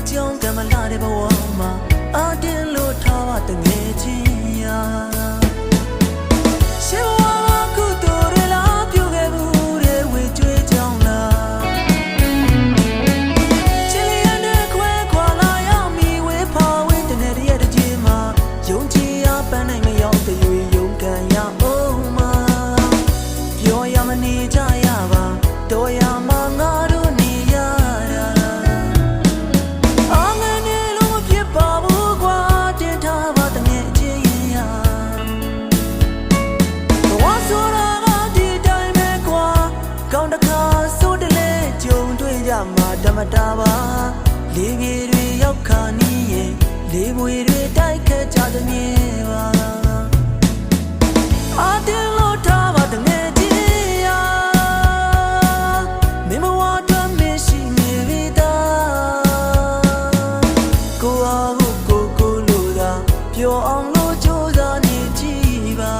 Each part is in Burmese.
ကြောင်းကမလာတဲ့ဘဝမှာအတင်းလို့ထားပါတငယ်ချင်းရာရှေးဘဝကုသိုလ်တွေလားပြုခဲ့ဘူးတဲ့ဝေကျွေးကြောင်းလားချစ်လျက်နဲ့ခွဲခွာလာရမီဝေဖာဝေးတနေ့တည်းရဲ့တကြီးမှာယုံကြည်ရပန်းနိုင်မရောက်တဲ့ရွေယုံကန်ရအောင်မှာပြောရမနေကြရပါတော်ရမှာငါတို့နေရတာအောင်ငယ်နေလို့မဖြစ်ပါဘူးကွာတင်ထားပါတငယ်ချင်းရာဘဝဆိုတာကဒီတိုင်းပဲကွာကောင်းတကားဆိုတလေကြုံတွေ့ကြမှာဓမ္မတာပါလေးပြေတွေရောက်ခါနီးရင်လေးပွေတွေတိုက်ခတ်ကြသည်မြေပါအတင်းလို့ထားပါတငယ်ချင်းရာမင်းမဝတ်မရှိနေပြီသားကိုအားကိုလို့သာပြောအောင်လို့ကြိုးစားနေကြည့်ပါ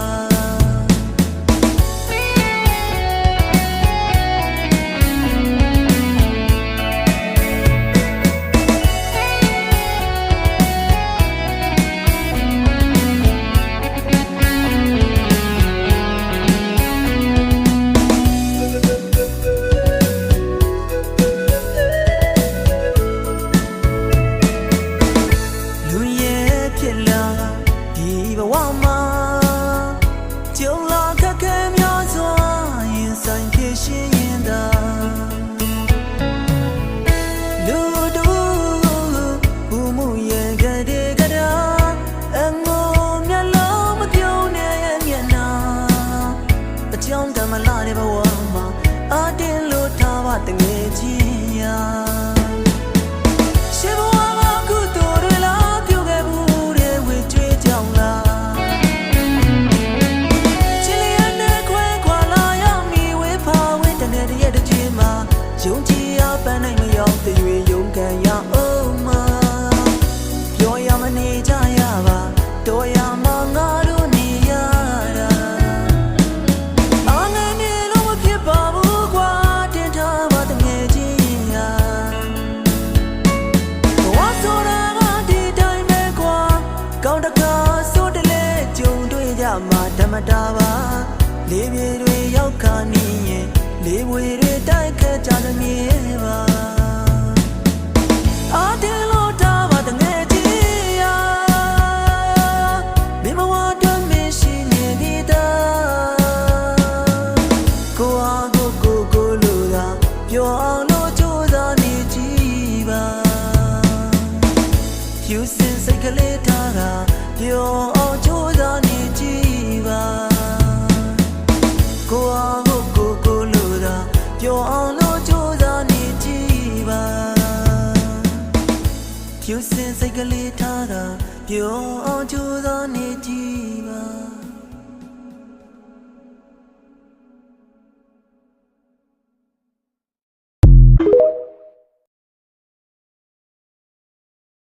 မလာတဲ့ဘဝမှာအတင်းလို့ထားပါတငယ်ချင်းရာရှေးဘဝမှာကုသိုလ်တွေလားပြုခဲ့ဘူးတဲ့ဝေကျွေးကြောင်းလားချစ်လျက်နဲ့ခွဲခွာလာရမီဝေဖာဝေးတနေ့တည်းရဲ့တကြီးမှာယုံကြည်ရပန်းနိုင်မရောက်တဲ့ရွေယုံကန်ရအောင်မှာပြောရမနေကြရပါတော်ရမှာငါတို့နေရတာကောင်းတကားဆိုတလေကြုံတွေ့ကြမှာဓမ္မတာပါလေးပြေတွေရောက်ခါနီးရင်လေးပွေတွေတိုက်ခတ်ကြသည်မြေပါအတင်းလို့ထားပါတငယ်ချင်းရာမင်းမဝတ်မရှိနေပြီသားကိုအားကိုလို့သာပြောအောင်လို့ကြိုးစားနေကြည့်ပါဖြူစင်စိတ်ကလေးထားတာပြောအောင်ကြိုးစားနေကြည့်ပါကိုအားကိုလို့သာပြောအောင်လို့ကြိုးစားနေကြည့်ပါဖြူစင်စိတ်ကလေးထားတာပြောအောင်ကြိုးစားနေကြည့်